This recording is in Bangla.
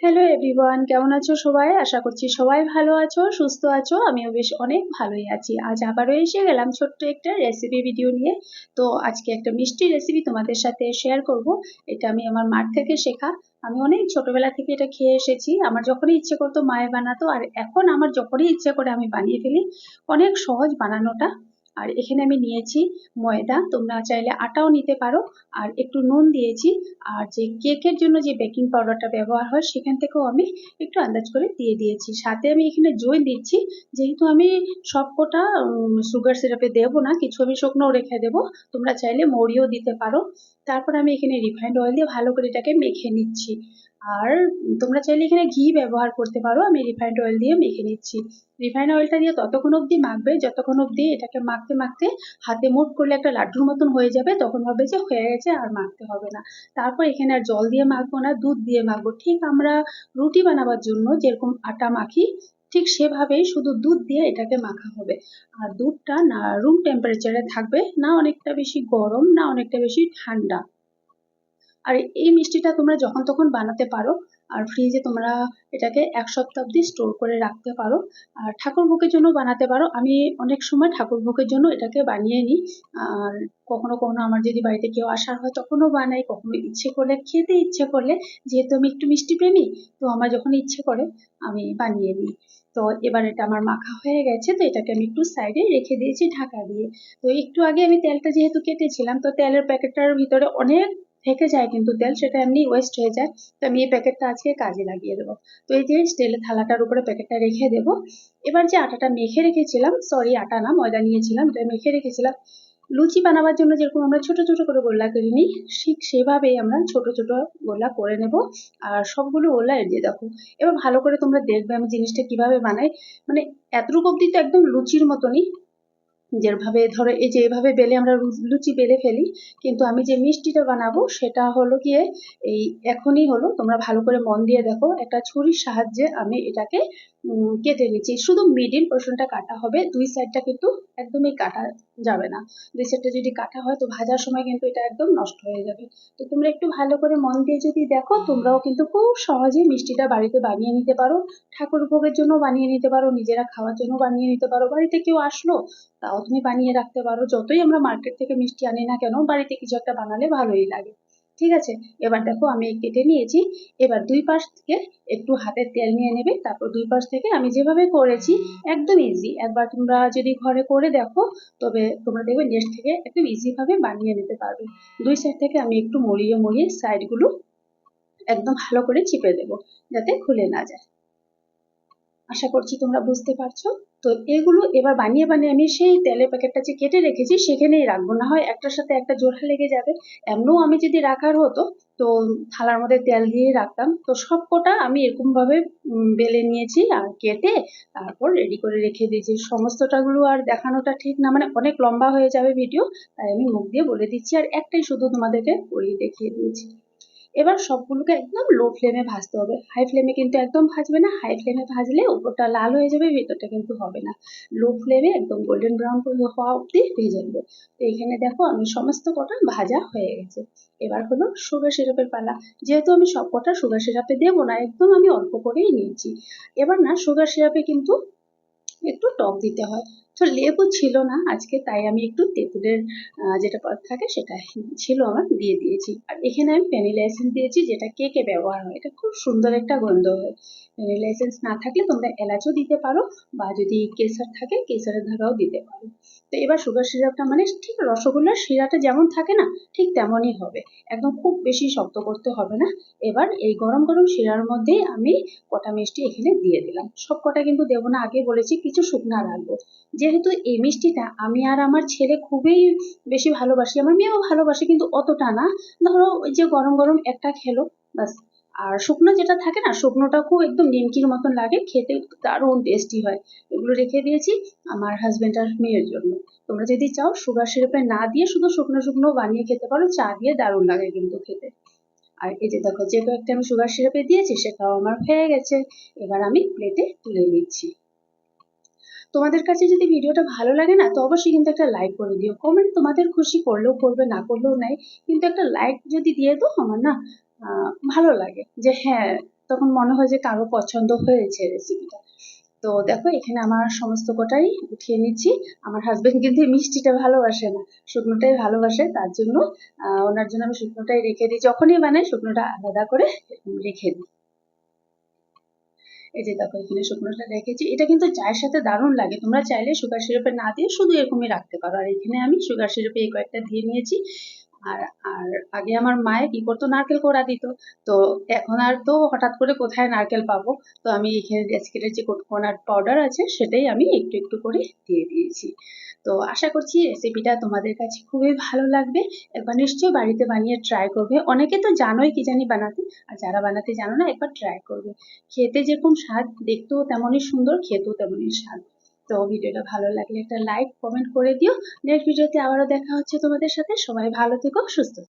হ্যালো এভরিওয়ান, কেমন আছো সবাই? আশা করছি সবাই ভালো আছো, সুস্থ আছো। আমিও বেশ অনেক ভালোই আছি। আজ আবারও এসে গেলাম ছোট্ট একটা রেসিপি ভিডিও নিয়ে। তো আজকে একটা মিষ্টি রেসিপি তোমাদের সাথে শেয়ার করব। এটা আমি আমার মার থেকে শেখা। আমি অনেক ছোটবেলা থেকে এটা খেয়ে এসেছি। আমার যখনই ইচ্ছে করতো মায়ে বানাতো, আর এখন আমার যখনই ইচ্ছে করে আমি বানিয়ে ফেলি। অনেক সহজ বানানোটা। আর এখানে আমি নিয়েছি ময়দা, তোমরা চাইলে আটাও নিতে পারো। আর একটু নুন দিয়েছি। আর যে কেকের জন্য যে বেকিং পাউডারটা ব্যবহার হয় সেখান থেকেও আমি একটু আন্দাজ করে দিয়ে দিয়েছি। সাথে আমি এখানে জল দিচ্ছি। যেহেতু আমি সবকটা সুগার সিরাপে দেবো না, কিছু আমি শুকনো রেখে দেবো। তোমরা চাইলে মৌরিও দিতে পারো। তারপর আমি এখানে রিফাইন্ড অয়েল দিয়ে ভালো করে এটাকে মেখে নিচ্ছি। আর তোমরা চাইলে এখানে ঘি ব্যবহার করতে পারো, আমি রিফাইন্ড অয়েল দিয়ে মেখে নিচ্ছি। রিফাইন্ড অয়েলটা দিয়ে ততক্ষণ অবধি মাখবে যতক্ষণ অবধি এটাকে মাখতে মাখতে হাতে মুঠ করলে একটা লাড্ডুর মতন হয়ে যাবে, তখন ভাবে যে হয়ে গেছে আর মাখতে হবে না। তারপর এখানে আর জল দিয়ে মাখবো না, দুধ দিয়ে মাখবো। ঠিক আমরা রুটি বানাবার জন্য যেরকম আটা মাখি, ঠিক সেভাবেই শুধু দুধ দিয়ে এটাকে মাখা হবে। আর দুধটা না রুম টেম্পারেচারে থাকবে, না অনেকটা বেশি গরম না অনেকটা বেশি ঠান্ডা। আর এই মিষ্টিটা তোমরা যখন তখন বানাতে পারো। আর ফ্রিজে তোমরা এটাকে 1 সপ্তাহ অবধি স্টোর করে রাখতে পারো। আর ঠাকুর ভোগের জন্য বানাতে পারো। আমি অনেক সময় ঠাকুর ভোগের জন্য এটাকে বানিয়ে নিই। আর কখনো কখনো আমার যদি বাড়িতে কেউ আসার হয় তখনও বানাই, কখনো ইচ্ছে করলে খেতে ইচ্ছে করলে, যেহেতু আমি একটু মিষ্টি প্রেমী, তো আমার যখন ইচ্ছে করে আমি বানিয়ে নিই। তো এবার এটা আমার মাখা হয়ে গেছে, তো এটাকে আমি একটু সাইডে রেখে দিয়েছি ঢাকা দিয়ে। তো একটু আগে আমি তেলটা যেহেতু কেটেছিলাম, তো তেলের প্যাকেটটার ভিতরে অনেক থেকে যায় কিন্তু তেল, সেটা এমনি ওয়েস্ট হয়ে যায়। তো আমি এই প্যাকেটটা আজকে কাজে লাগিয়ে দেবো। তো এই যে স্টিলের থালাটার উপরে প্যাকেটটা রেখে দেবো। এবার যে আটাটা মেখে রেখেছিলাম, সরি আটা না ময়দা নিয়েছিলাম, এটা মেখে রেখেছিলাম। লুচি বানাবার জন্য যেরকম আমরা ছোট ছোট করে গোল্লা করে নিই, ঠিক সেভাবেই আমরা ছোট ছোট গোল্লা করে নেব। আর সবগুলো গোল্লা এড়িয়ে দেখো। এবার ভালো করে তোমরা দেখবে আমি জিনিসটা কিভাবে বানাই। মানে এতটুকু অব্দি তো একদম লুচির মতনই, যেভাবে ধরো এই যে এভাবে বেলে আমরা লুচি বেলে ফেলি। কিন্তু আমি যে মিষ্টিটা বানাবো সেটা হলো গিয়ে এই এখনই হলো, তোমরা ভালো করে মন দিয়ে দেখো, একটা ছুরির সাহায্যে আমি এটাকে কেটে নিচ্ছি। শুধু মিডিল পোর্শনটা কাটা হবে, দুই সাইডটা কিন্তু একদমই কাটা যাবে না। দুই সাইডটা যদি কাটা হয় তো ভাজার সময় কিন্তু এটা একদম নষ্ট হয়ে যাবে। তো তোমরা একটু ভালো করে মন দিয়ে যদি দেখো, তোমরাও কিন্তু খুব সহজেই মিষ্টিটা বাড়িতে বানিয়ে নিতে পারো। ঠাকুর ভোগের জন্য বানিয়ে নিতে পারো, নিজেরা খাওয়ার জন্য বানিয়ে নিতে পারো, বাড়িতে কেউ আসলো তাও তুমি বানিয়ে রাখতে পারো। যতই আমরা মার্কেট থেকে মিষ্টি আনি না কেন, বাড়িতে কিছু একটা বানালে ভালোই লাগে। ঠিক আছে, এবার দেখো আমি কেটে নিয়েছি। এবার দুই পাশ থেকে একটু হাতের তেল নিয়ে নেবে, তারপর দুই পাশ থেকে আমি যেভাবে করেছি একদম ইজি। একবার তোমরা যদি ঘরে করে দেখো, তবে তোমরা দেখবে নেক্সট থেকে একদম ইজি ভাবে বানিয়ে নিতে পারবে। দুই সাইড থেকে আমি একটু মরিয়ে মরিয়ে সাইডগুলো একদম ভালো করে চিপে দেবো, যাতে খুলে না যায়। আশা করছি তোমরা বুঝতে পারছো। তো এগুলো এবার বানিয়ে বানিয়ে আমি সেই তেলের প্যাকেটটা যে কেটে রেখেছি সেখানেই রাখবো, না হয় একটার সাথে একটা জোড়া লেগে যাবে। এমনও আমি যদি রাখার হতো তো থালার মধ্যে তেল দিয়ে রাখতাম। তো সবকটা আমি এরকম ভাবে বেলে নিয়েছি আর কেটে তারপর রেডি করে রেখে দিয়েছি। সমস্তটাগুলো আর দেখানোটা ঠিক না, মানে অনেক লম্বা হয়ে যাবে ভিডিও, তাই আমি মুখ দিয়ে বলে দিচ্ছি আর একটাই শুধু তোমাদেরকে করিয়ে দেখিয়ে দিয়েছি। এবার সবগুলোকে একদম লো ফ্লেমে ভাজতে হবে, হাই ফ্লেমে কিন্তু একদম ভাজবে না। হাই ফ্লেমে ভাজলে উপরটা লাল হয়ে যাবে, ভেতরটা কিন্তু হবে না। লো ফ্লেমে একদম গোল্ডেন ব্রাউন হওয়া অব্দি ভেজে নেবে। তো এখানে দেখো আমি সমস্ত কটা ভাজা হয়ে গেছে। এবার হলো সুগার সিরাপের পালা। যেহেতু আমি সব কটা সুগার সিরাপে দেবো না, একদম আমি অল্প করেই নিয়েছি। এবার না সুগার সিরাপে কিন্তু একটু টক দিতে হয়। তো লেবু ছিল না আজকে, তাই আমি একটু তেঁতুলের যেটা পদ থাকে সেটা ছিল আমার, দিয়ে দিয়েছি। আর এখানে আমি ভ্যানিলা এসেন্স দিয়েছি, যেটা কেকে ব্যবহার হয়, এটা খুব সুন্দর একটা গন্ধ হয়। ভ্যানিলা এসেন্স না থাকলে তোমরা এলাচও দিতে পারো, বা যদি কেসার থাকে কেসারের ধারাও দিতে পারো। তো এবার সুগার সিরাপটা মানে ঠিক রসগোল্লার শিরাটা যেমন থাকে না, ঠিক তেমনই হবে। একদম খুব বেশি শক্ত করতে হবে না। এবার এই গরম গরম শিরার মধ্যে আমি কটা মিষ্টি এখানে দিয়ে দিলাম। সব কটা কিন্তু দেবো না, আগে বলেছি কিছু শুকনা রাখবো। যেহেতু এই মিষ্টিটা আমি আর আমার ছেলে খুবই বেশি ভালোবাসি, আমার মেয়েও ভালোবাসে কিন্তু অতটা না। ধরো ওই যে গরম গরম একটা খেলো, ব্যাস। আর শুকনো যেটা থাকে না, শুকনোটা খুব একদম নিমকির মতন লাগে খেতে, দারুণ টেস্টি হয়। এগুলো রেখে দিয়েছি আমার হাজবেন্ড আর মেয়ের জন্য। তোমরা যদি চাও সুগার সিরাপে না দিয়ে শুধু শুকনো শুকনো বানিয়ে খেতে পারো, চা দিয়ে দারুণ লাগে কিন্তু খেতে। আর এই যে দেখো, যে কয়েকটা আমি সুগার সিরাপে দিয়েছি সেটাও আমার হয়ে গেছে। এবার আমি প্লেটে তুলে নিচ্ছি। তোমাদের কাছে যদি ভিডিওটা ভালো লাগে না, তো অবশ্যই কিন্তু একটা লাইক করে দিও। কমেন্ট তোমাদের খুশি করলেও করবে, না করলেও নাই, কিন্তু একটা লাইক যদি দিয়ে দাও আমার না ভালো লাগে যে হ্যাঁ, তখন মনে হয় যে কারো পছন্দ হয়েছে রেসিপিটা। তো দেখো এখানে আমার সমস্ত কটাই উঠিয়ে নিচ্ছি। আমার হাজবেন্ড কিন্তু মিষ্টিটা ভালোবাসে না, শুকনোটাই ভালোবাসে, তার জন্য ওনার জন্য আমি শুকনোটাই রেখে দিই, যখনই বানাই শুকনোটা আলাদা করে রেখে দিই। এই যে দেখো এখানে শুকনোটা রেখেছি, এটা কিন্তু চায়ের সাথে দারুণ লাগে। তোমরা চাইলে সুগার সিরাপে না দিয়ে শুধু এরকমই রাখতে পারো। আর এখানে আমি সুগার সিরাপে এই কয়েকটা দিয়ে নিয়েছি। আর আর আগে আমার মায়ে কি করতো, নারকেল কোড়া দিত। তো এখন আর তো হঠাৎ করে কোথায় নারকেল পাবো, তো আমি এখানে ডেসকেটের যে কোকোনাট পাউডার আছে সেটাই আমি একটু একটু করে দিয়ে দিয়েছি। তো আশা করছি রেসিপিটা তোমাদের কাছে খুবই ভালো লাগবে। একবার নিশ্চয়ই বাড়িতে বানিয়ে ট্রাই করবে। অনেকে তো জানোই কি জানি বানাতে, আর যারা বানাতে জানো না একবার ট্রাই করবে। খেতে যেরকম স্বাদ, দেখতেও তেমনই সুন্দর, খেতেও তেমনই স্বাদ। তো ভিডিওটা ভালো লাগলে একটা লাইক কমেন্ট করে দিও। নেক্সট ভিডিওতে আবারও দেখা হচ্ছে তোমাদের সাথে। সবাই ভালো থেকো, সুস্থ থেকো।